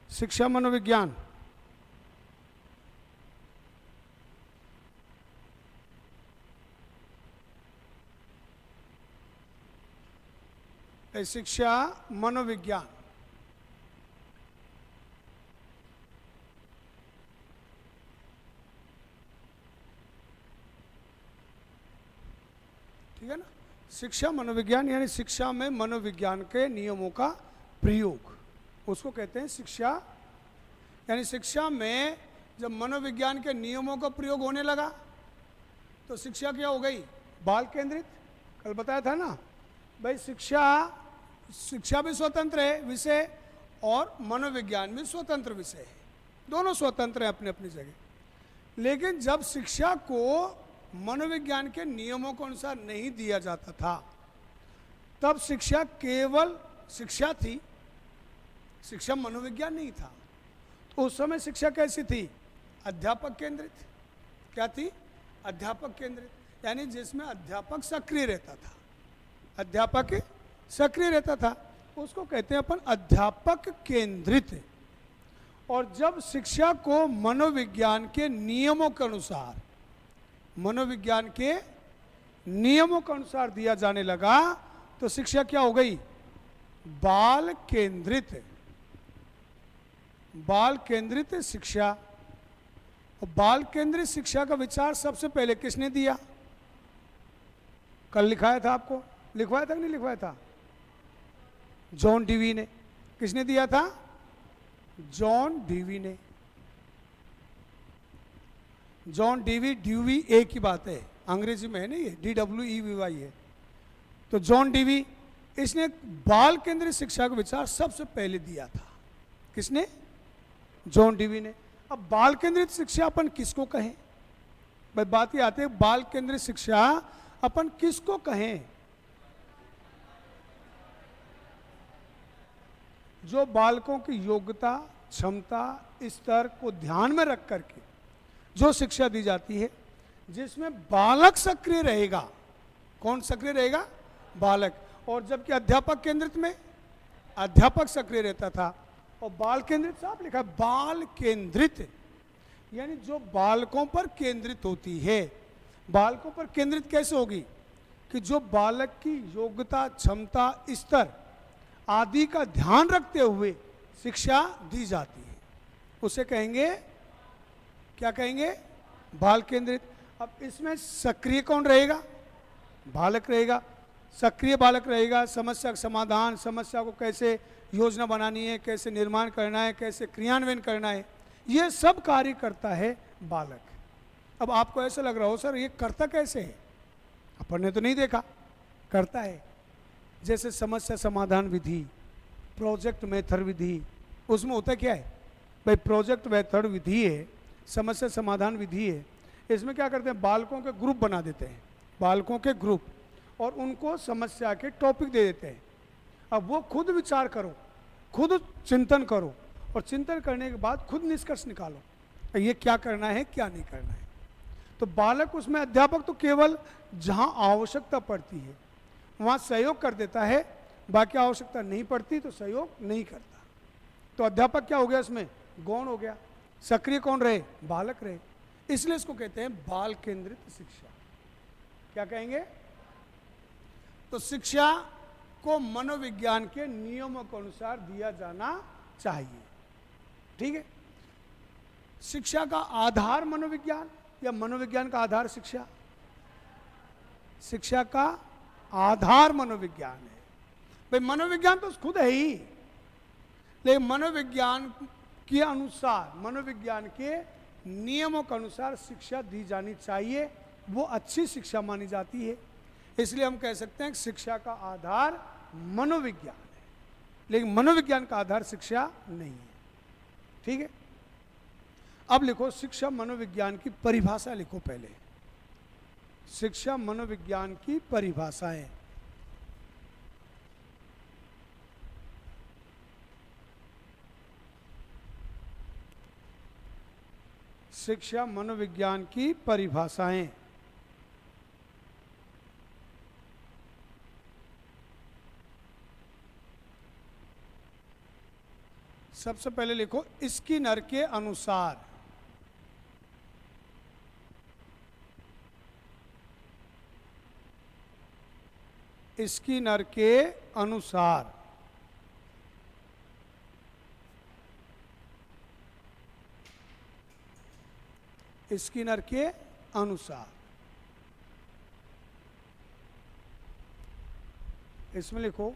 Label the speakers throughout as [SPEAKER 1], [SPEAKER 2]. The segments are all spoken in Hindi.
[SPEAKER 1] शिक्षा मनोविज्ञान, शिक्षा मनोविज्ञान। ठीक है ना। शिक्षा मनोविज्ञान यानी शिक्षा में मनोविज्ञान के नियमों का प्रयोग, उसको कहते हैं शिक्षा। यानी शिक्षा में जब मनोविज्ञान के नियमों का प्रयोग होने लगा तो शिक्षा क्या हो गई? बाल केंद्रित। कल बताया था ना भाई, शिक्षा भी स्वतंत्र है विषय और मनोविज्ञान भी स्वतंत्र विषय है, दोनों स्वतंत्र हैं अपनी अपनी जगह। लेकिन जब शिक्षा को मनोविज्ञान के नियमों के अनुसार नहीं दिया जाता था तब शिक्षा केवल शिक्षा थी, शिक्षा मनोविज्ञान नहीं था। तो उस समय शिक्षा कैसी थी? अध्यापक केंद्रित। क्या थी? अध्यापक केंद्रित, यानी जिसमें अध्यापक सक्रिय रहता था, अध्यापक सक्रिय रहता था, उसको कहते हैं अपन अध्यापक केंद्रित। और जब शिक्षा को मनोविज्ञान के नियमों के अनुसार, मनोविज्ञान के नियमों के अनुसार दिया जाने लगा तो शिक्षा क्या हो गई? बाल केंद्रित। बाल केंद्रित शिक्षा। और बाल केंद्रित शिक्षा का विचार सबसे पहले किसने दिया? कल लिखाया था आपको, लिखवाया था कि नहीं लिखवाया था? जॉन डीवी ने। किसने दिया था? जॉन डीवी ने। जॉन ड्यूवी एक ही बात है, अंग्रेजी में है ना, ये DWEVY है। तो जॉन डीवी, इसने बाल केंद्रित शिक्षा का विचार सबसे पहले दिया था। किसने? जॉन डीवी ने। अब बाल केंद्रित शिक्षा अपन किसको कहें? भाई बात ये आती है, बाल केंद्रित शिक्षा अपन किसको कहें? जो बालकों की योग्यता, क्षमता, स्तर को ध्यान में रख करके जो शिक्षा दी जाती है, जिसमें बालक सक्रिय रहेगा। कौन सक्रिय रहेगा? बालक। और जबकि अध्यापक केंद्रित में अध्यापक सक्रिय रहता था, और बाल केंद्रित साहब लिखा है बाल केंद्रित, यानी जो बालकों पर केंद्रित होती है। बालकों पर केंद्रित कैसे होगी? कि जो बालक की योग्यता, क्षमता, स्तर आदि का ध्यान रखते हुए शिक्षा दी जाती है, उसे कहेंगे, क्या कहेंगे? बाल केंद्रित। अब इसमें सक्रिय कौन रहेगा? बालक रहेगा। सक्रिय बालक रहेगा, समस्या का समाधान, समस्या को कैसे योजना बनानी है, कैसे निर्माण करना है, कैसे क्रियान्वयन करना है, ये सब कार्य करता है बालक। अब आपको ऐसा लग रहा हो सर ये करता कैसे है? अपन ने तो नहीं देखा, करता है। जैसे समस्या समाधान विधि, प्रोजेक्ट मेथड विधि, उसमें होता क्या है भाई? प्रोजेक्ट मेथड विधि है, समस्या समाधान विधि है। इसमें क्या करते हैं? बालकों के ग्रुप बना देते हैं, बालकों के ग्रुप, और उनको समस्या के टॉपिक दे देते हैं। अब वो खुद विचार करो, खुद चिंतन करो, और चिंतन करने के बाद खुद निष्कर्ष निकालो ये क्या करना है, क्या नहीं करना है। तो बालक उसमें, अध्यापक तो केवल जहाँ आवश्यकता पड़ती है वहाँ सहयोग कर देता है, बाकी आवश्यकता नहीं पड़ती तो सहयोग नहीं करता। तो अध्यापक क्या हो गया? उसमें गौण हो गया। सक्रिय कौन रहे? बालक रहे। इसलिए इसको कहते हैं बाल केंद्रित शिक्षा। क्या कहेंगे? तो शिक्षा को मनोविज्ञान के नियमों के अनुसार दिया जाना चाहिए। ठीक है। शिक्षा का आधार मनोविज्ञान या मनोविज्ञान का आधार शिक्षा? शिक्षा का आधार मनोविज्ञान है। भाई मनोविज्ञान तो खुद है ही, लेकिन मनोविज्ञान के अनुसार, मनोविज्ञान के नियमों के अनुसार शिक्षा दी जानी चाहिए, वो अच्छी शिक्षा मानी जाती है। इसलिए हम कह सकते हैं कि शिक्षा का आधार मनोविज्ञान है, लेकिन मनोविज्ञान का आधार शिक्षा नहीं है। ठीक है। अब लिखो शिक्षा मनोविज्ञान की परिभाषा लिखो पहले। शिक्षा मनोविज्ञान की परिभाषाएं। शिक्षा मनोविज्ञान की परिभाषाएं। सबसे पहले लिखो स्किनर के अनुसार। स्किनर के अनुसार स्किनर के अनुसार इसमें लिखो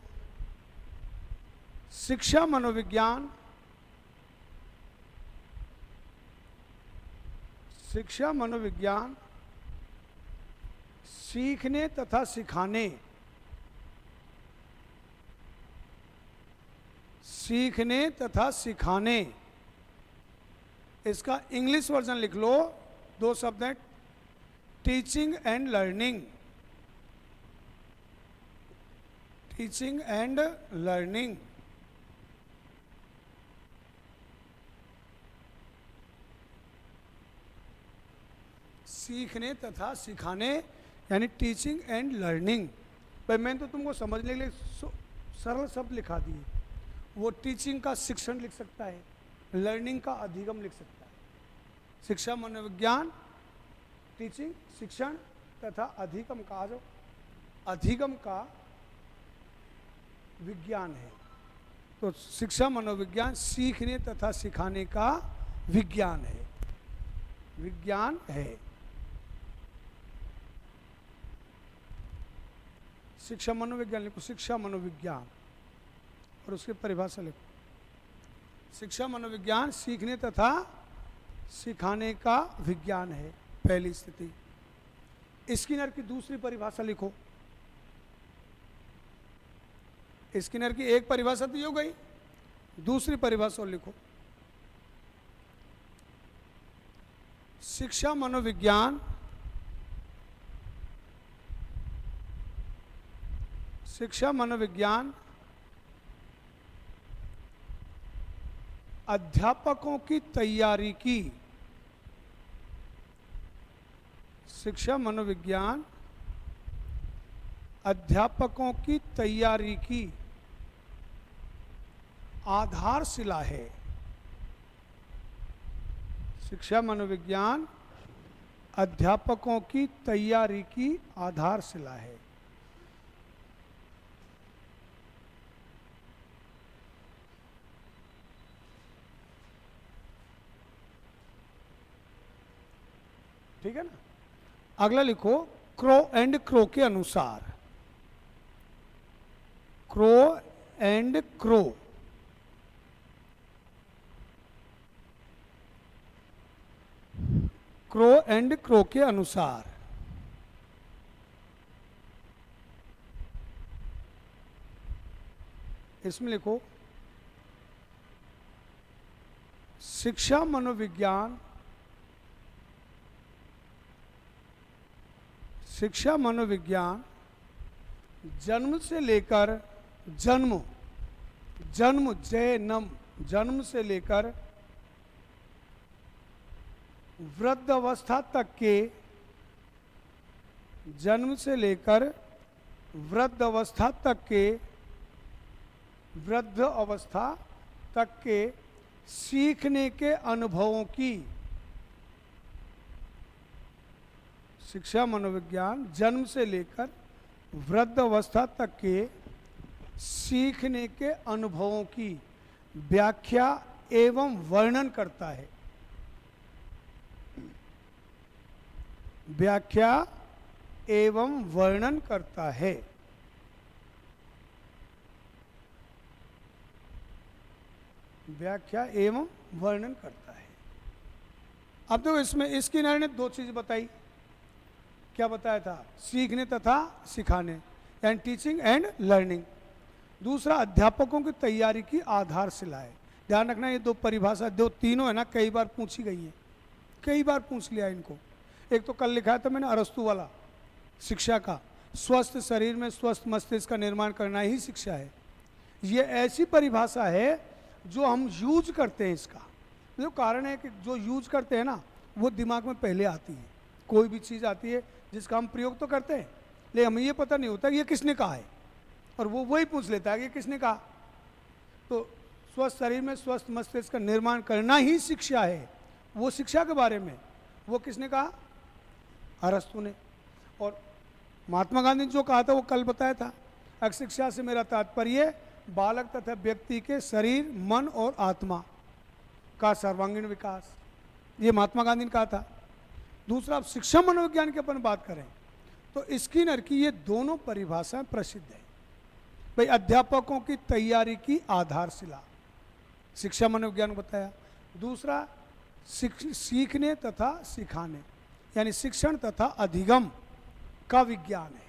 [SPEAKER 1] शिक्षा मनोविज्ञान। शिक्षा मनोविज्ञान सीखने तथा सिखाने, सीखने तथा सिखाने, इसका इंग्लिश वर्जन लिख लो, दो शब्द हैं, teaching and learning. Teaching and learning. सीखने तथा सिखाने यानी टीचिंग एंड लर्निंग। भाई मैंने तो तुमको समझने के लिए सरल शब्द लिखा दिए। वो टीचिंग का शिक्षण लिख सकता है, लर्निंग का अधिगम लिख सकता है। शिक्षा मनोविज्ञान टीचिंग शिक्षण तथा अधिगम का, जो अधिगम का विज्ञान है, तो शिक्षा मनोविज्ञान सीखने तथा सिखाने का विज्ञान है, विज्ञान है। शिक्षा मनोविज्ञान लिखो, शिक्षा मनोविज्ञान, और उसकी परिभाषा लिखो। शिक्षा मनोविज्ञान सीखने तथा सिखाने का विज्ञान है, पहली स्थिति। स्किनर की दूसरी परिभाषा लिखो। स्किनर की एक परिभाषा तो हो गई, दूसरी परिभाषा और लिखो। शिक्षा मनोविज्ञान शिक्षा मनोविज्ञान अध्यापकों की तैयारी की। शिक्षा मनोविज्ञान अध्यापकों की तैयारी की आधारशिला है। शिक्षा मनोविज्ञान अध्यापकों की तैयारी की आधारशिला है। ठीक है ना। अगला लिखो क्रो एंड क्रो के अनुसार। Crow and crow, crow and crow के अनुसार इसमें लिखो शिक्षा मनोविज्ञान शिक्षा मनोविज्ञान जन्म से लेकर जन्म जन्म जन्म जन्म से लेकर वृद्ध अवस्था तक के जन्म से लेकर वृद्ध अवस्था तक के वृद्ध अवस्था तक के सीखने के अनुभवों की। शिक्षा मनोविज्ञान जन्म से लेकर वृद्ध अवस्था तक के सीखने के अनुभवों की व्याख्या एवं वर्णन करता है। व्याख्या एवं वर्णन करता है। व्याख्या एवं वर्णन करता है। अब तो इसमें स्किनर ने दो चीज बताई। क्या बताया था? सीखने तथा सिखाने यानी टीचिंग एंड लर्निंग। दूसरा अध्यापकों की तैयारी की आधारशिला है। ध्यान रखना ये दो परिभाषा, दो तीनों है ना, कई बार पूछी गई है, कई बार पूछ लिया इनको। एक तो कल लिखा था मैंने अरस्तु वाला शिक्षा का, स्वस्थ शरीर में स्वस्थ मस्तिष्क का निर्माण करना ही शिक्षा है। ये ऐसी परिभाषा है जो हम यूज करते हैं। इसका जो कारण है कि जो यूज करते हैं ना वो दिमाग में पहले आती है। कोई भी चीज़ आती है जिसका हम प्रयोग तो करते हैं लेकिन हमें ये पता नहीं होता कि ये किसने कहा है, और वो वही पूछ लेता है कि किसने कहा। तो स्वस्थ शरीर में स्वस्थ मस्तिष्क का निर्माण करना ही शिक्षा है। वो शिक्षा के बारे में वो किसने कहा? अरस्तु ने। और महात्मा गांधी ने जो कहा था वो कल बताया था, अगर शिक्षा से मेरा तात्पर्य बालक तथा व्यक्ति के शरीर, मन और आत्मा का सर्वांगीण विकास, ये महात्मा गांधी ने कहा था। दूसरा, अब शिक्षा मनोविज्ञान की अपन बात करें तो स्किनर की ये दोनों परिभाषाएं प्रसिद्ध है। भाई अध्यापकों की तैयारी की आधारशिला, शिक्षा मनोविज्ञान को बताया। दूसरा, सीखने तथा सिखाने, यानी शिक्षण तथा अधिगम का विज्ञान है।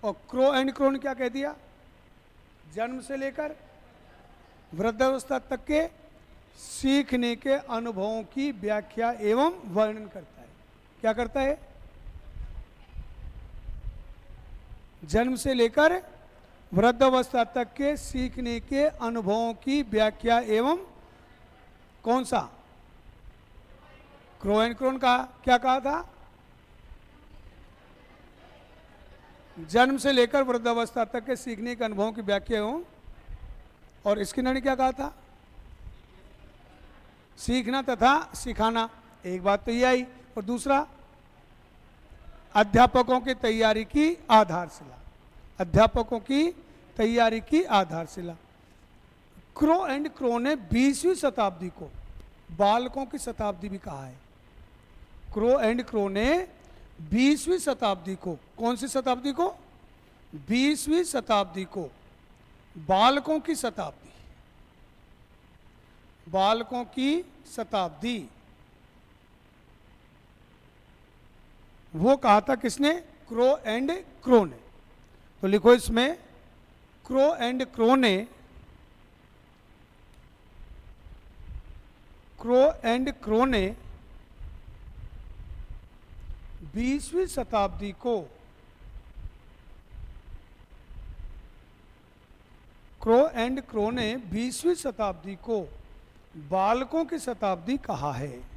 [SPEAKER 1] और क्रो एंड क्रो ने क्या कह दिया? जन्म से लेकर वृद्धावस्था तक के सीखने के अनुभवों की व्याख्या एवं वर्णन करता है। क्या करता है? जन्म से लेकर वृद्धावस्था तक के सीखने के अनुभवों की व्याख्या एवं कौन सा? क्रो एंड क्रोन का क्या कहा था? जन्म से लेकर वृद्धावस्था तक के सीखने के अनुभवों की व्याख्या एवं, और स्किनर ने क्या कहा था? सीखना तथा सिखाना। एक बात तो ये आई। और दूसरा, अध्यापकों की तैयारी की आधारशिला, अध्यापकों की तैयारी की आधारशिला। क्रो एंड क्रो ने 20वीं शताब्दी को बालकों की शताब्दी भी कहा है। क्रो एंड क्रो ने 20वीं शताब्दी को, कौन सी शताब्दी को? 20वीं शताब्दी को बालकों की शताब्दी, बालकों की शताब्दी वो कहा था किसने? क्रो एंड क्रो ने। तो लिखो इसमें, क्रो एंड क्रो ने, क्रो एंड क्रो ने 20वीं शताब्दी को, क्रो एंड क्रो ने 20वीं शताब्दी को बालकों की शताब्दी कहा है।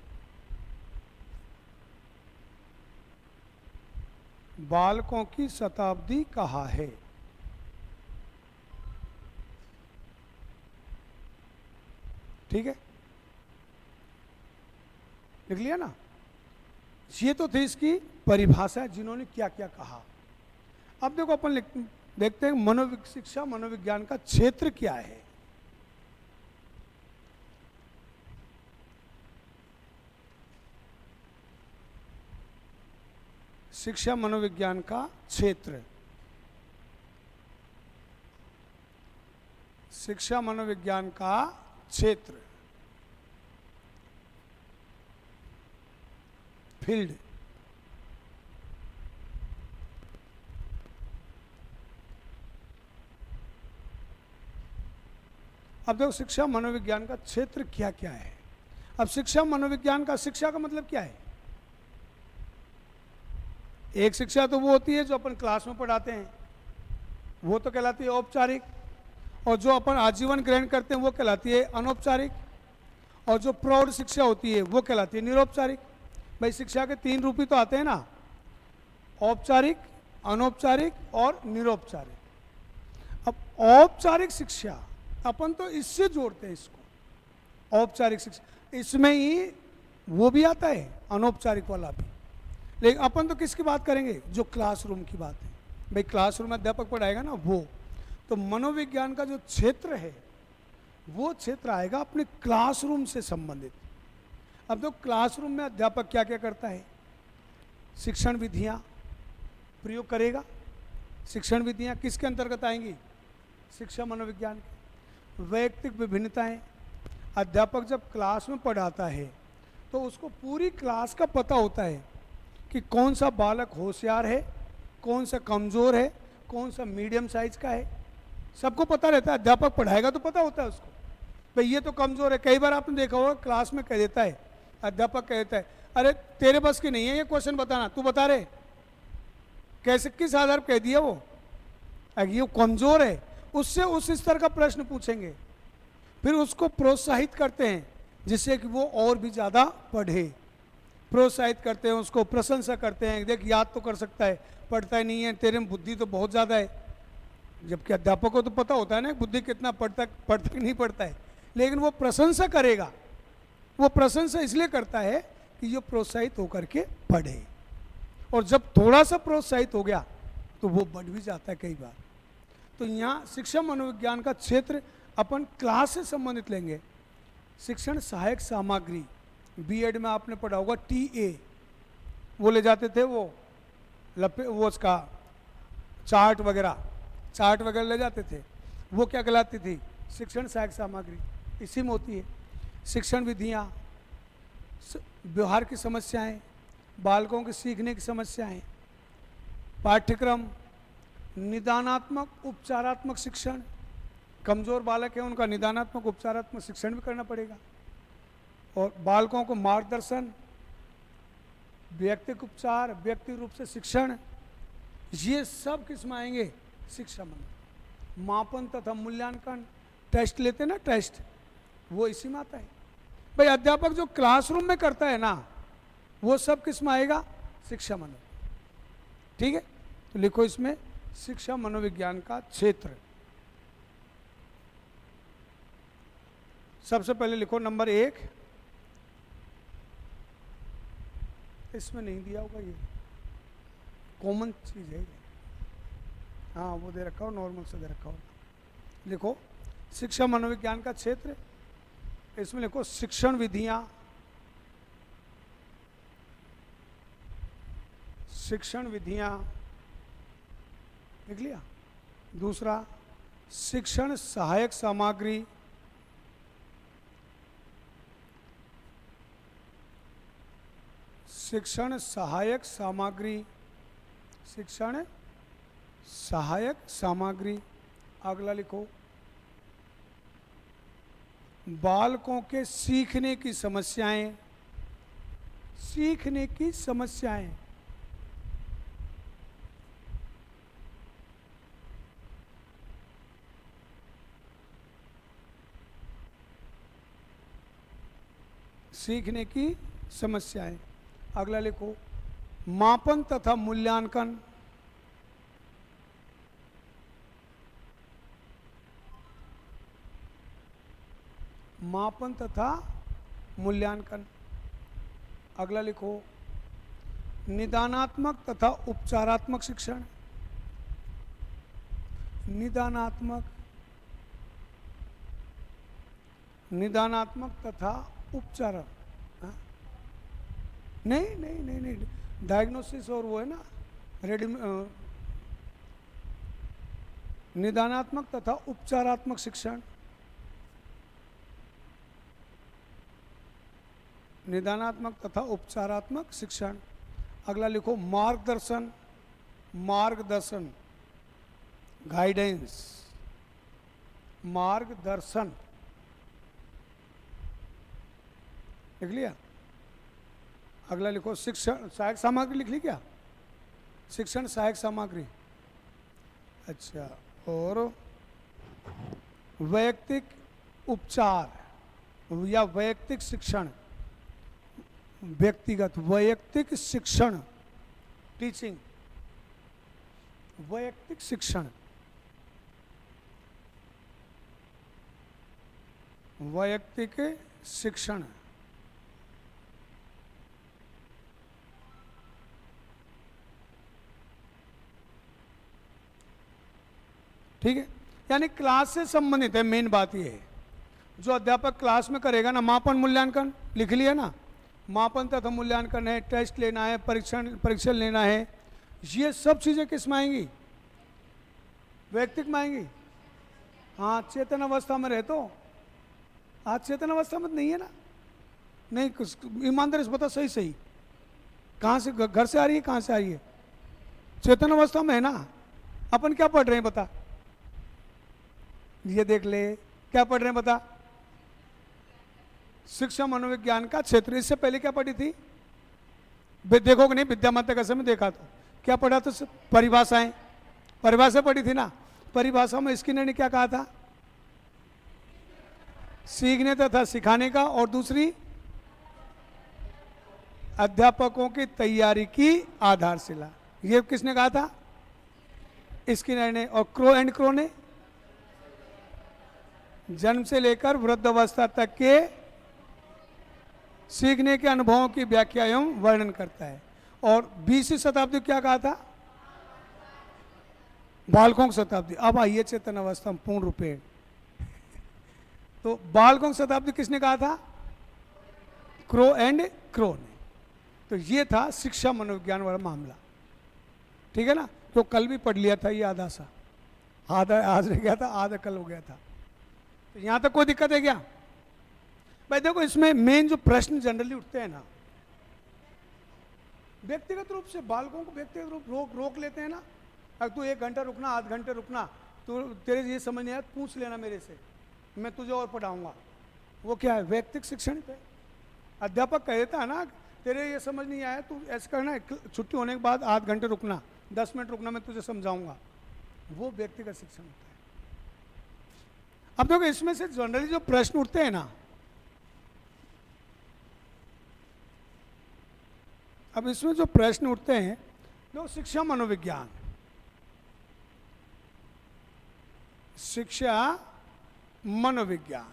[SPEAKER 1] बालकों की शताब्दी कहा है। ठीक है, लिख लिया ना? ये तो थी इसकी परिभाषा, जिन्होंने क्या क्या कहा। अब देखो अपन देखते हैं शिक्षा मनोविज्ञान का क्षेत्र क्या है। शिक्षा मनोविज्ञान का क्षेत्र, शिक्षा मनोविज्ञान का क्षेत्र, फील्ड। अब देखो शिक्षा मनोविज्ञान का क्षेत्र क्या क्या है। अब शिक्षा मनोविज्ञान का, शिक्षा का मतलब क्या है? एक शिक्षा तो वो होती है जो अपन क्लास में पढ़ाते हैं, वो तो कहलाती है औपचारिक। और जो अपन आजीवन ग्रहण करते हैं वो कहलाती है अनौपचारिक। और जो प्रौढ़ शिक्षा होती है वो कहलाती है निरौपचारिक। भाई शिक्षा के 3 रूप ही तो आते हैं ना, औपचारिक, अनौपचारिक और निरौपचारिक। अब औपचारिक शिक्षा अपन तो इससे जोड़ते हैं इसको, औपचारिक शिक्षा, इसमें ही वो भी आता है अनौपचारिक वाला भी। लेकिन अपन तो किसकी बात करेंगे? जो क्लासरूम की बात है। भाई क्लासरूम में अध्यापक पढ़ाएगा ना वो। तो मनोविज्ञान का जो क्षेत्र है वो क्षेत्र आएगा अपने क्लासरूम से संबंधित। अब तो क्लासरूम में अध्यापक क्या क्या करता है? शिक्षण विधियां प्रयोग करेगा। शिक्षण विधियां किसके अंतर्गत आएंगी? शिक्षा मनोविज्ञान की। वैयक्तिक विभिन्नताएं, अध्यापक जब क्लास में पढ़ाता है तो उसको पूरी क्लास का पता होता है कि कौन सा बालक होशियार है, कौन सा कमज़ोर है, कौन सा मीडियम साइज का है, सबको पता रहता है। अध्यापक पढ़ाएगा तो पता होता है उसको, भाई ये तो कमज़ोर है। कई बार आपने देखा होगा क्लास में कह देता है, अध्यापक कह देता है, अरे तेरे बस की नहीं है ये क्वेश्चन बताना, तू बता रहे। कैसे, किस आधार पर कह दिया वो? अगर ये कमज़ोर है उससे उस स्तर का प्रश्न पूछेंगे, फिर उसको प्रोत्साहित करते हैं जिससे कि वो और भी ज़्यादा पढ़े। प्रोत्साहित करते हैं उसको, प्रशंसा करते हैं, देख याद तो कर सकता है, पढ़ता ही नहीं है, तेरे में बुद्धि तो बहुत ज़्यादा है। जबकि अध्यापक को तो पता होता है ना बुद्धि कितना पढ़ता कि नहीं पढ़ता है, लेकिन वो प्रशंसा करेगा। वो प्रशंसा इसलिए करता है कि ये प्रोत्साहित होकर के पढ़े, और जब थोड़ा सा प्रोत्साहित हो गया तो वो बढ़ भी जाता है कई बार। तो यहाँ शिक्षा मनोविज्ञान का क्षेत्र अपन क्लास से संबंधित लेंगे। शिक्षण सहायक सामग्री, बीएड में आपने पढ़ा होगा टीए, वो ले जाते थे, वो उसका चार्ट वगैरह ले जाते थे, वो क्या कहलाती थी? शिक्षण सहायक सामग्री। इसी में होती है शिक्षण विधियाँ, व्यवहार की समस्याएं, बालकों के सीखने की समस्याएं, पाठ्यक्रम, निदानात्मक उपचारात्मक शिक्षण। कमज़ोर बालक है उनका निदानात्मक उपचारात्मक शिक्षण भी करना पड़ेगा, और बालकों को मार्गदर्शन, व्यक्तिगत उपचार, व्यक्ति रूप से शिक्षण, ये सब किस में आएंगे? शिक्षा में। मापन तथा मूल्यांकन, टेस्ट लेते ना, टेस्ट, वो इसी में आता है। भाई अध्यापक जो क्लासरूम में करता है ना, वो सब किस में आएगा? शिक्षा मनोविज्ञान। ठीक है, तो लिखो इसमें शिक्षा मनोविज्ञान का क्षेत्र। सबसे पहले लिखो नंबर 1, इसमें नहीं दिया होगा, ये कॉमन चीज है, हाँ वो दे रखा हो, नॉर्मल से दे रखा हो। लिखो शिक्षा मनोविज्ञान का क्षेत्र, इसमें लिखो शिक्षण विधियां, लिख लिया। दूसरा शिक्षण सहायक सामग्री, शिक्षण सहायक सामग्री। अगला लिखो बालकों के सीखने की समस्याएं, सीखने की समस्याएं। अगला लिखो मापन तथा मूल्यांकन, अगला लिखो निदानात्मक तथा उपचारात्मक शिक्षण, निदानात्मक तथा उपचार, नहीं, डायग्नोसिस और वो है ना निदानात्मक तथा उपचारात्मक शिक्षण, अगला लिखो मार्गदर्शन, गाइडेंस, लिख लिया। अगला लिखो शिक्षण सहायक सामग्री, लिख ली क्या? शिक्षण सहायक सामग्री। अच्छा, और वैयक्तिक उपचार या वैयक्तिक शिक्षण, वैयक्तिक शिक्षण, टीचिंग, वैयक्तिक शिक्षण। ठीक है, यानी क्लास से संबंधित है। मेन बात ये है, जो अध्यापक क्लास में करेगा ना, मापन मूल्यांकन लिख लिया ना, मापन तथा मूल्यांकन है, टेस्ट लेना है, परीक्षण लेना है, ये सब चीज़ें किस में आएंगी? वैयक्तिक में आएंगी। हाँ, चेतन अवस्था में रहे तो, आज चेतन अवस्था में नहीं है ना, नहीं, कुछ ईमानदारी से बता, सही कहाँ से, घर से आ रही है, कहाँ से आ रही है? चेतन अवस्था में है ना। अपन क्या पढ़ रहे हैं बता, ये देख ले, क्या पढ़ रहे हैं बता? शिक्षा मनोविज्ञान का क्षेत्र। इससे पहले क्या पढ़ी थी? देखो कि नहीं, विद्या माता का समय देखा तो क्या पढ़ा? तो परिभाषा पढ़ी थी ना। परिभाषा में स्किनर ने क्या कहा था? सीखने तथा सिखाने का, और दूसरी अध्यापकों की तैयारी की आधारशिला। ये किसने कहा था? स्किनर ने, और क्रो एंड क्रो ने जन्म से लेकर वृद्ध अवस्था तक के सीखने के अनुभवों की व्याख्या एवं वर्णन करता है। और 20वीं शताब्दी क्या कहा था? बालकों की शताब्दी। अब आइए चेतन अवस्था में पूर्ण रूपे। तो बालकों की शताब्दी किसने कहा था? क्रो एंड क्रो ने। तो ये था शिक्षा मनोविज्ञान वाला मामला, ठीक है ना। तो कल भी पढ़ लिया था ये आधा सा, आधा आज रह गया था, आधा कल हो गया था। तो यहां तक कोई दिक्कत है क्या भाई? देखो इसमें मेन जो प्रश्न जनरली उठते हैं ना, व्यक्तिगत रूप से बालकों को व्यक्तिगत रूप रोक लेते हैं ना। अगर तू 1 घंटा रुकना, आध घंटे रुकना, तो तेरे ये समझ नहीं आया, पूछ लेना मेरे से, मैं तुझे और पढ़ाऊंगा। वो क्या है? व्यक्तिगत शिक्षण पे अध्यापक कह देता है ना, तेरे ये समझ नहीं आया, तू ऐसा करना, छुट्टी होने के बाद आध घंटे रुकना, 10 मिनट रुकना, मैं तुझे समझाऊंगा। वो व्यक्तिगत शिक्षण होता है। अब देखो इसमें से जनरली जो प्रश्न उठते हैं ना, अब इसमें जो प्रश्न उठते हैं, जो शिक्षा मनोविज्ञान, शिक्षा मनोविज्ञान,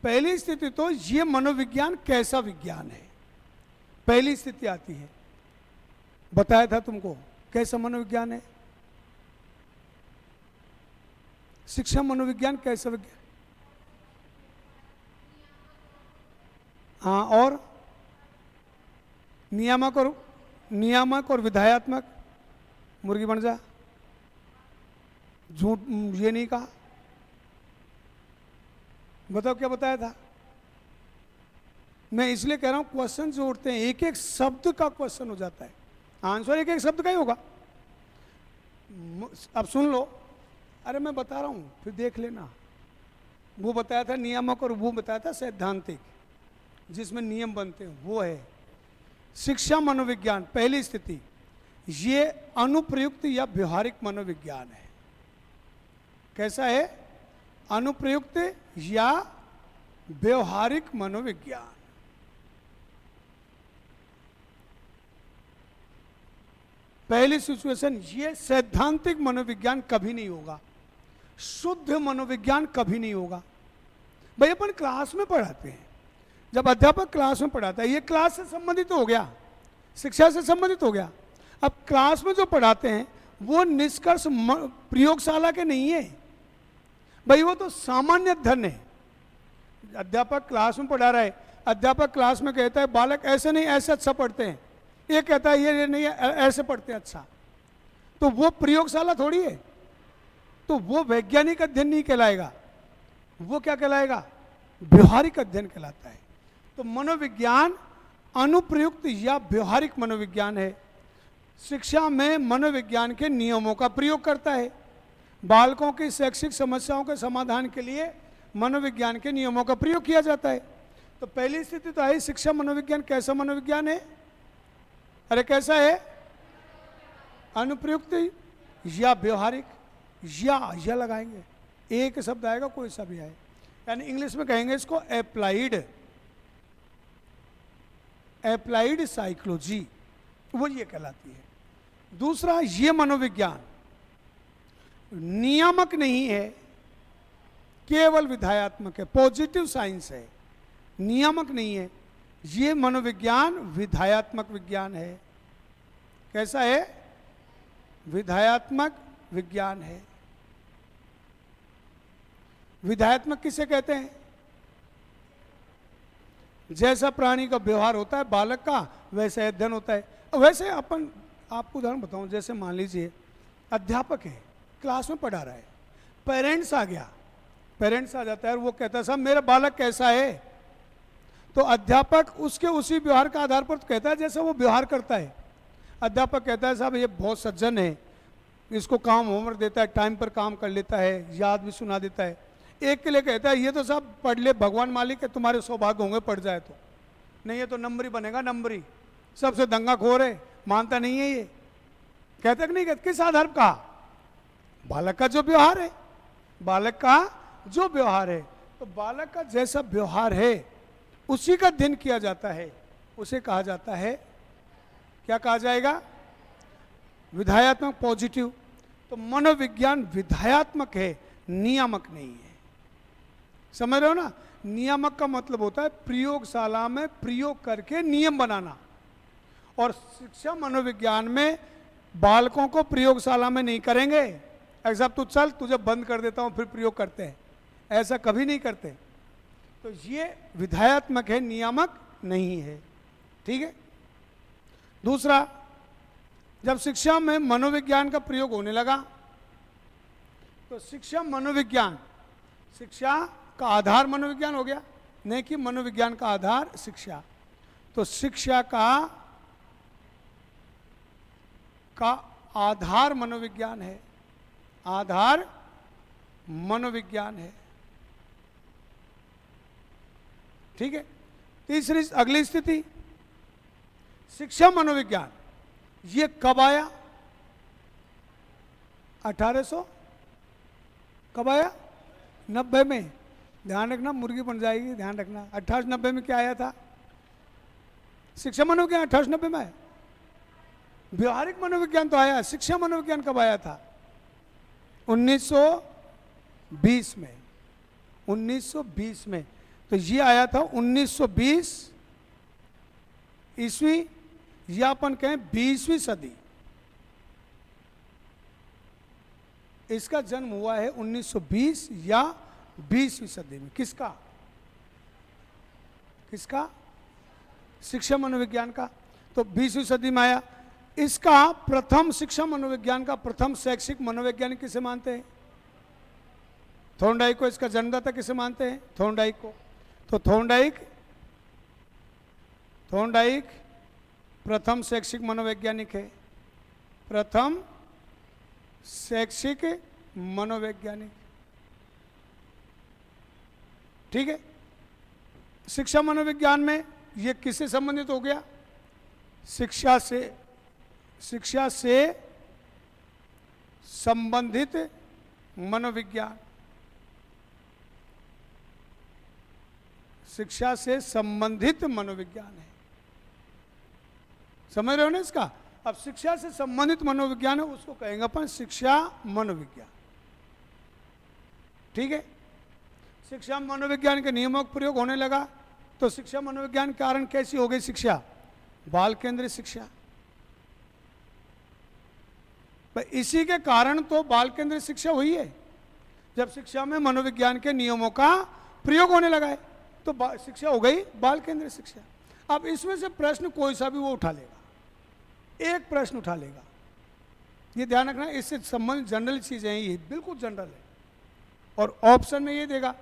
[SPEAKER 1] पहली स्थिति तो ये मनोविज्ञान कैसा विज्ञान है, पहली स्थिति आती है। बताया था तुमको कैसा मनोविज्ञान है, शिक्षा मनोविज्ञान कैसा विज्ञान। हाँ, और नियामक और विधायत्मक। मुर्गी बन जा, झूठ ये नहीं कहा। बताओ क्या बताया था? मैं इसलिए कह रहा हूं क्वेश्चन जो उठते हैं, एक एक शब्द का क्वेश्चन हो जाता है, आंसर एक एक शब्द का ही होगा। अब सुन लो, अरे मैं बता रहा हूं, फिर देख लेना। वो बताया था नियामक और वो बताया था सैद्धांतिक, जिसमें नियम बनते हैं, वो है शिक्षा मनोविज्ञान। पहली स्थिति ये अनुप्रयुक्त या व्यवहारिक मनोविज्ञान है। कैसा है? अनुप्रयुक्त या व्यवहारिक मनोविज्ञान। पहली सिचुएशन, ये सैद्धांतिक मनोविज्ञान कभी नहीं होगा, शुद्ध मनोविज्ञान कभी नहीं होगा। भाई अपन क्लास में पढ़ाते हैं, जब अध्यापक क्लास में पढ़ाता है, ये क्लास से संबंधित हो गया, शिक्षा से संबंधित हो गया। अब क्लास में जो पढ़ाते हैं वो निष्कर्ष प्रयोगशाला के नहीं है भाई, वो तो सामान्य अध्ययन है। अध्यापक क्लास में पढ़ा रहा है, अध्यापक क्लास में कहता है बालक ऐसे नहीं ऐसे अच्छा पढ़ते हैं, ये कहता है ये नहीं ऐसे पढ़ते हैं अच्छा, तो वो प्रयोगशाला थोड़ी है। तो वो वैज्ञानिक अध्ययन नहीं कहलाएगा, वो क्या कहलाएगा? व्यवहारिक अध्ययन कहलाता है। तो मनोविज्ञान अनुप्रयुक्त या व्यवहारिक मनोविज्ञान है। शिक्षा में मनोविज्ञान के नियमों का प्रयोग करता है। बालकों की शैक्षिक समस्याओं के समाधान के लिए मनोविज्ञान के नियमों का प्रयोग किया जाता है। तो पहली स्थिति तो आई, शिक्षा मनोविज्ञान कैसा मनोविज्ञान है? अरे कैसा है? अनुप्रयुक्त या व्यवहारिक, या लगाएंगे, एक शब्द आएगा, कोई सा भी आए, यानी इंग्लिश में कहेंगे इसको एप्लाइड साइकोलॉजी, वो ये कहलाती है। दूसरा, ये मनोविज्ञान नियामक नहीं है, केवल विधायत्मक है, पॉजिटिव साइंस है, नियामक नहीं है। ये मनोविज्ञान विधायत्मक विज्ञान है। कैसा है? विधायत्मक विज्ञान है। विधायत्मक किसे कहते हैं? जैसा प्राणी का व्यवहार होता है बालक का, वैसा अध्ययन होता है। वैसे अपन आपको उदाहरण बताऊं, जैसे मान लीजिए अध्यापक है, क्लास में पढ़ा रहा है, पेरेंट्स आ गया, पेरेंट्स आ जाता है और वो कहता है साहब मेरा बालक कैसा है, तो अध्यापक उसके उसी व्यवहार का आधार पर कहता है जैसा वो व्यवहार करता है। अध्यापक कहता है साहब ये बहुत सज्जन है, इसको काम होमवर्क देता है, टाइम पर काम कर लेता है, याद भी सुना देता है। एक के लिए कहता है ये तो साहब पढ़ ले, भगवान मालिक है, तुम्हारे सौभाग्य होंगे पढ़ जाए तो, नहीं है तो नंबरी बनेगा, नंबरी, सबसे दंगाखोर है, मानता नहीं है ये। कहते कि नहीं कहते? किस आधार पर कहा? बालक का जो व्यवहार है, बालक का जो व्यवहार है, तो बालक का जैसा व्यवहार है उसी का अध्ययन किया जाता है, उसे कहा जाता है, क्या कहा जाएगा? विधायात्मक पॉजिटिव। तो मनोविज्ञान विधायात्मक है, नियामक नहीं है। समझ रहे हो ना? नियामक का मतलब होता है प्रयोगशाला में प्रयोग करके नियम बनाना, और शिक्षा मनोविज्ञान में बालकों को प्रयोगशाला में नहीं करेंगे। ऐसा तू चल, तुझे बंद कर देता हूं फिर प्रयोग करते हैं, ऐसा कभी नहीं करते। तो ये विधायात्मक है, नियामक नहीं है। ठीक है। दूसरा, जब शिक्षा में मनोविज्ञान का प्रयोग होने लगा तो शिक्षा मनोविज्ञान, शिक्षा का आधार मनोविज्ञान हो गया, नहीं कि मनोविज्ञान का आधार शिक्षा। तो शिक्षा का आधार मनोविज्ञान है, आधार मनोविज्ञान है। ठीक है। तीसरी अगली स्थिति, शिक्षा मनोविज्ञान, ये कब आया? 1800 कब आया? 90 में। ध्यान रखना, मुर्गी बन जाएगी, ध्यान रखना। 1890 में क्या आया था? शिक्षा मनोविज्ञान 1890 में आया। व्यवहारिक मनोविज्ञान तो आया, शिक्षा मनोविज्ञान कब आया था? 1920 में। 1920 में। तो ये आया था 1920 ईस्वी, या अपन कहें 20वीं सदी। इसका जन्म हुआ है 1920 या 20वीं सदी में। किसका? किसका? शिक्षा मनोविज्ञान का। तो 20वीं सदी में आया। इसका प्रथम, शिक्षा मनोविज्ञान का प्रथम शैक्षिक मनोवैज्ञानिक किसे मानते हैं? थॉर्नडाइक को इसका जन्मदाता किसे मानते हैं? थॉर्नडाइक को। तो थॉर्नडाइक प्रथम शैक्षिक मनोवैज्ञानिक है, प्रथम शैक्षिक मनोवैज्ञानिक। ठीक है। शिक्षा मनोविज्ञान में ये किससे संबंधित हो गया? शिक्षा से संबंधित मनोविज्ञान, शिक्षा से संबंधित मनोविज्ञान है। समझ रहे हो ना इसका? अब शिक्षा से संबंधित मनोविज्ञान है, उसको कहेंगे अपन शिक्षा मनोविज्ञान। ठीक है। शिक्षा मनोविज्ञान के नियमों का प्रयोग होने लगा तो शिक्षा मनोविज्ञान के कारण कैसी हो गई शिक्षा? बाल केंद्रित शिक्षा। इसी के कारण तो बाल केंद्रित शिक्षा हुई है। जब शिक्षा में मनोविज्ञान के नियमों का प्रयोग होने लगा है तो शिक्षा हो गई बाल केंद्रित शिक्षा। अब इसमें से प्रश्न कोई सा भी वो उठा लेगा, एक प्रश्न उठा लेगा। ये ध्यान रखना, इससे संबंधित जनरल चीजें हैं, ये बिल्कुल जनरल है। और ऑप्शन में ये देगा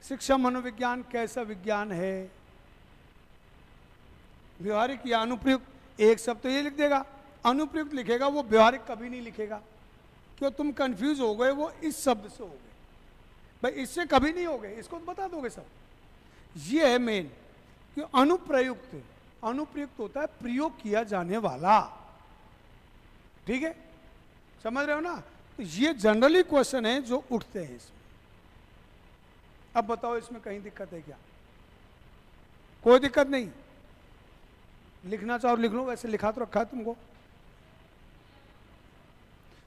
[SPEAKER 1] शिक्षा मनोविज्ञान कैसा विज्ञान है, व्यवहारिक या अनुप्रयुक्त। एक शब्द तो ये लिख देगा, अनुप्रयुक्त लिखेगा, वो व्यवहारिक कभी नहीं लिखेगा। क्यों? तुम कंफ्यूज हो गए, वो इस शब्द से हो गए भाई, इससे कभी नहीं हो गए, इसको बता दोगे सब। ये है मेन कि अनुप्रयुक्त, अनुप्रयुक्त होता है प्रयोग किया जाने वाला। ठीक है। समझ रहे हो ना? तो ये जनरली क्वेश्चन है जो उठते हैं इसमें। अब बताओ इसमें कहीं दिक्कत है क्या? कोई दिक्कत नहीं, लिखना चाहो लिख लो, वैसे लिखा तो रखा है तुमको।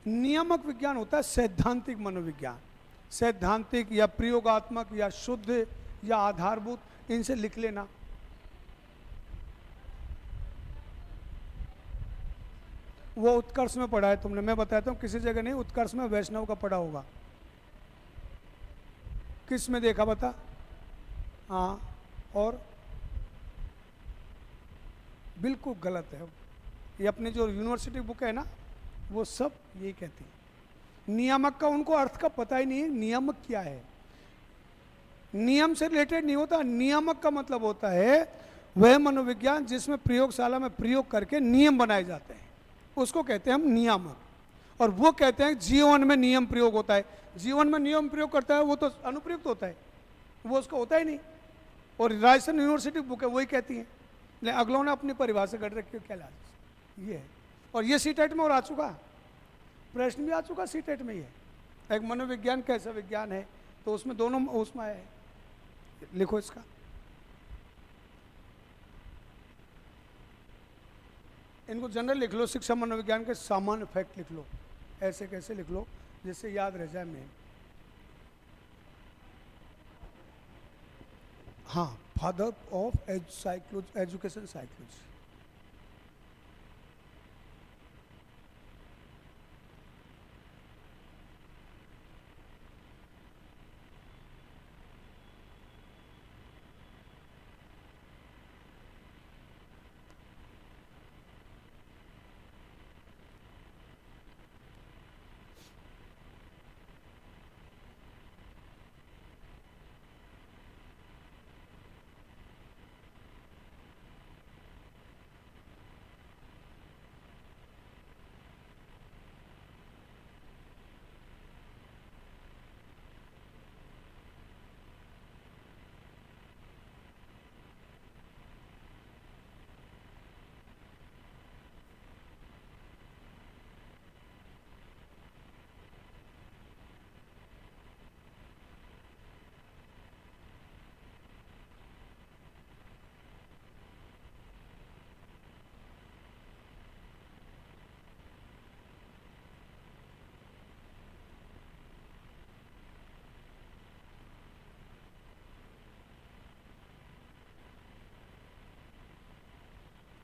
[SPEAKER 1] नियामक विज्ञान होता है सैद्धांतिक मनोविज्ञान, सैद्धांतिक या प्रयोगात्मक या शुद्ध या आधारभूत, इनसे लिख लेना। वो उत्कर्ष में पढ़ा है तुमने, मैं बताता हूँ किसी जगह नहीं, उत्कर्ष में वैष्णव का पढ़ा होगा। किस में देखा बता? हाँ, और बिल्कुल गलत है ये। अपनी जो यूनिवर्सिटी बुक है ना, वो सब यही कहती है। नियामक का उनको अर्थ का पता ही नहीं है, नियामक क्या है। नियम से रिलेटेड नहीं होता। नियामक का मतलब होता है वह मनोविज्ञान जिसमें प्रयोगशाला में प्रयोग करके नियम बनाए जाते हैं, उसको कहते हैं हम नियामक। और वो कहते हैं जीवन में नियम प्रयोग होता है। जीवन में नियम प्रयोग करता है वो तो अनुप्रयुक्त होता है, वो उसका होता ही नहीं। और राजस्थान यूनिवर्सिटी बुक है वही कहती है, लेकिन अगलों ने अपनी परिभाषा कर रखी है, क्या लाज ये है। और ये सीटेट में और आ चुका, प्रश्न भी आ चुका सीटेट में। ये एक मनोविज्ञान कैसा विज्ञान है, तो उसमें दोनों उसमें आया है। लिखो इसका। इनको जनरल लिख लो, शिक्षा मनोविज्ञान के सामान्य फैक्ट लिख लो, ऐसे कैसे लिख लो जिससे याद रह जाए मेन। हाँ, फादर ऑफ एजुकेशन साइकोलॉजी।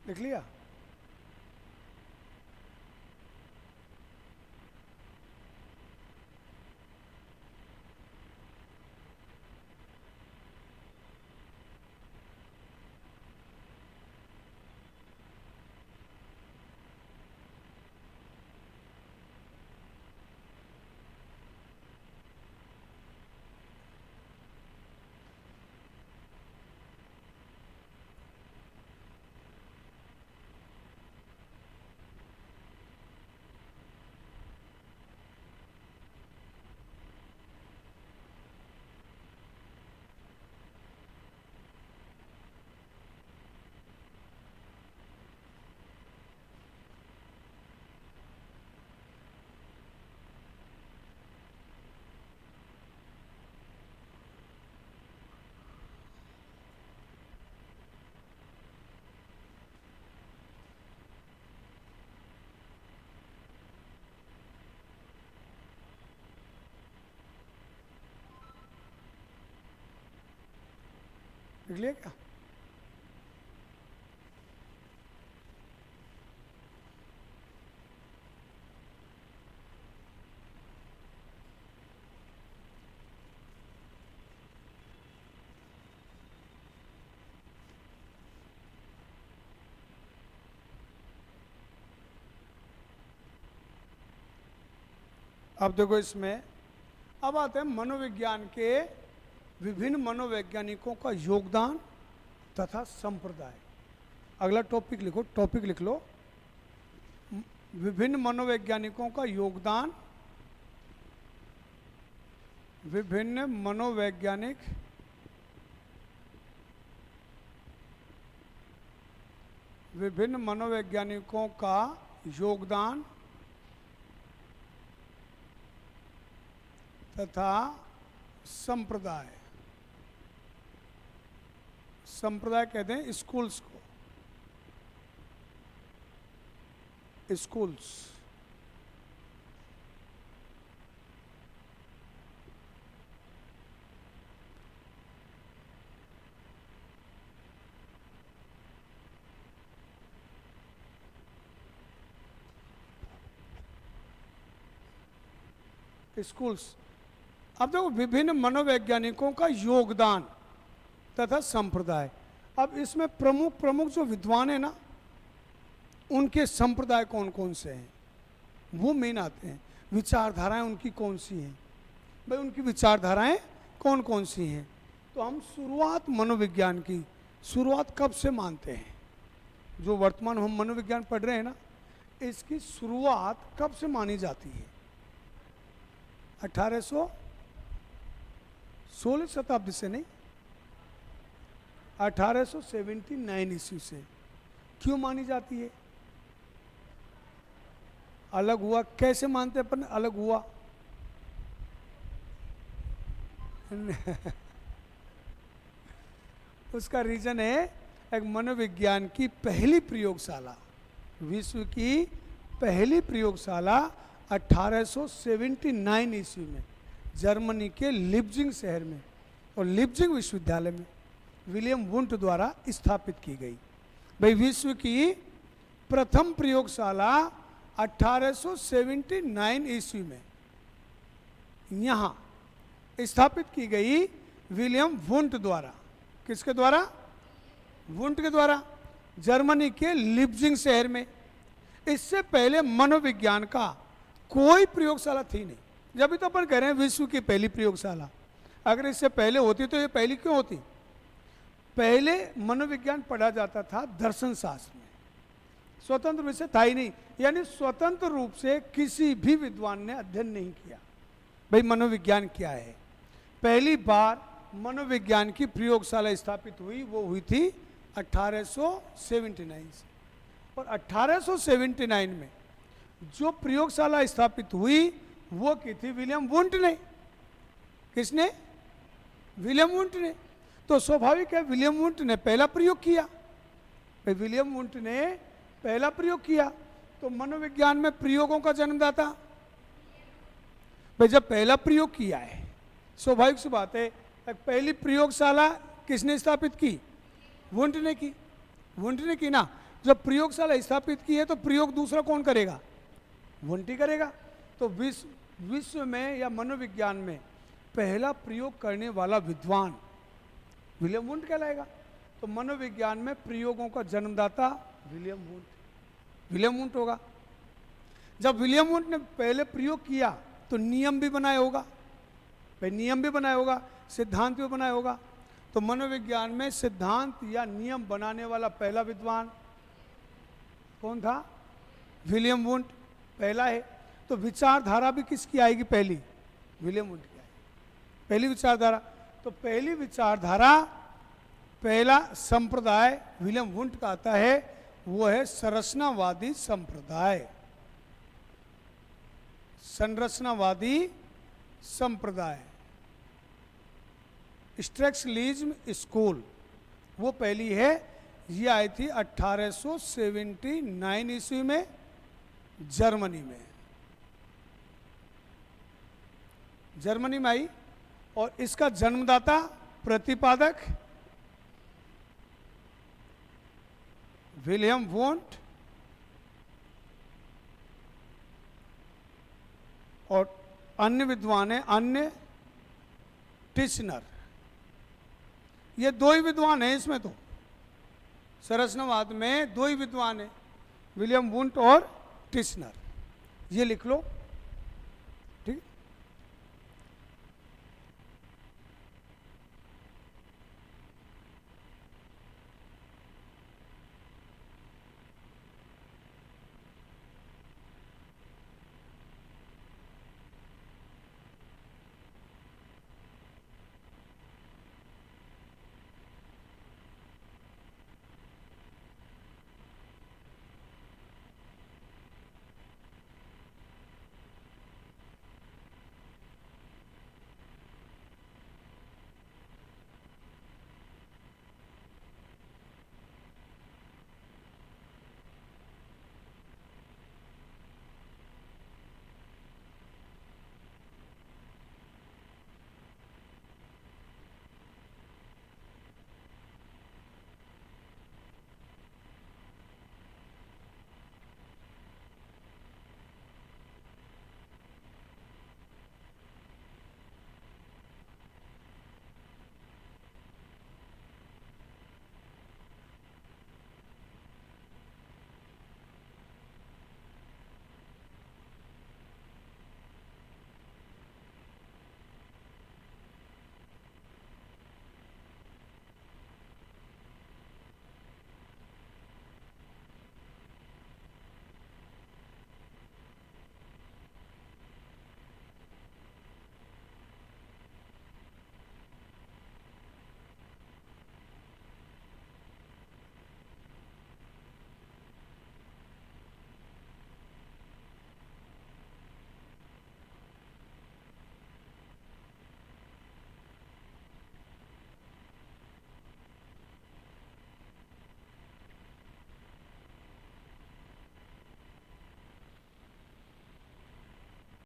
[SPEAKER 1] लिख लिया? लिख लिया क्या? अब देखो इसमें, अब आते हैं मनोविज्ञान के विभिन्न मनोवैज्ञानिकों का योगदान तथा संप्रदाय। अगला टॉपिक लिखो, टॉपिक लिख लो, विभिन्न मनोवैज्ञानिकों का योगदान, विभिन्न मनोवैज्ञानिक विभिन्न मनोवैज्ञानिकों का योगदान तथा संप्रदाय। संप्रदाय कहते हैं स्कूल्स को, स्कूल्स। स्कूल्स। अब देखो विभिन्न मनोवैज्ञानिकों का योगदान तथा संप्रदाय। अब इसमें प्रमुख प्रमुख जो विद्वान है ना, उनके संप्रदाय कौन कौन से हैं वो मेन आते हैं। विचारधाराएं उनकी कौन सी हैं, भाई उनकी विचारधाराएं कौन कौन सी हैं। तो हम शुरुआत मनोविज्ञान की शुरुआत कब से मानते हैं? जो वर्तमान हम मनोविज्ञान पढ़ रहे हैं ना, इसकी शुरुआत कब से मानी जाती है? 1816 शताब्दी से नहीं, 1879 ईस्वी से। क्यों मानी जाती है? अलग हुआ कैसे मानते हैं अपन अलग हुआ? उसका रीजन है एक मनोविज्ञान की पहली प्रयोगशाला विश्व की पहली प्रयोगशाला 1879 ईस्वी में जर्मनी के लिप्जिंग शहर में और लिप्जिंग विश्वविद्यालय में विलियम वुंट द्वारा स्थापित की गई। भाई विश्व की प्रथम प्रयोगशाला 1879 ईस्वी में यहाँ स्थापित की गई विलियम वुंट द्वारा। किसके द्वारा? वुंट के द्वारा, जर्मनी के लिप्जिंग शहर में। इससे पहले मनोविज्ञान का कोई प्रयोगशाला थी नहीं। जब तो अपन कह रहे हैं विश्व की पहली प्रयोगशाला, अगर इससे पहले होती तो ये पहली क्यों होती? पहले मनोविज्ञान पढ़ा जाता था दर्शन शास्त्र में, स्वतंत्र विषय था ही नहीं, यानी स्वतंत्र रूप से किसी भी विद्वान ने अध्ययन नहीं किया भाई मनोविज्ञान क्या है। पहली बार मनोविज्ञान की प्रयोगशाला स्थापित हुई, वो हुई थी 1879 से। और 1879 में जो प्रयोगशाला स्थापित हुई वो की थी विलियम वुंट ने। किसने? विलियम वुंट ने। तो स्वाभाविक है विलियम वुंट ने पहला प्रयोग किया। भाई विलियम वुंट ने पहला प्रयोग किया तो मनोविज्ञान में प्रयोगों का जन्मदाता। भाई जब पहला प्रयोग किया है, स्वाभाविक सी बात है, पहली प्रयोगशाला किसने स्थापित की? वुंट ने की। वुंट ने की ना। जब प्रयोगशाला स्थापित की है तो प्रयोग दूसरा कौन करेगा? वुंट ही करेगा। तो विश्व में या मनोविज्ञान में पहला प्रयोग करने वाला विद्वान विलियम वुंट कहलाएगा। तो मनोविज्ञान में प्रयोगों का जन्मदाता विलियम वुंट, विलियम वुंट होगा। जब विलियम वुंट ने पहले प्रयोग किया तो नियम भी बनाया होगा। भाई नियम भी बनाया होगा, सिद्धांत भी बनाया होगा। तो मनोविज्ञान में सिद्धांत या नियम बनाने वाला पहला विद्वान कौन था? विलियम वुंट पहला है। तो विचारधारा भी किसकी आएगी? पहली विलियम वुंट की आएगी, पहली विचारधारा। तो पहली विचारधारा, पहला संप्रदाय विलियम वुंट का आता है, वो है संरचनावादी संप्रदाय। संरचनावादी संप्रदाय, स्ट्रक्चरलिज्म स्कूल, वो पहली है। ये आई थी 1879 ईस्वी में जर्मनी में। जर्मनी में आई और इसका जन्मदाता, प्रतिपादक विलियम वुंट और अन्य विद्वान है, अन्य टिचनर। ये दो ही विद्वान हैं इसमें। तो संरचनावाद में दो ही विद्वान हैं, विलियम वुंट और टिचनर। ये लिख लो।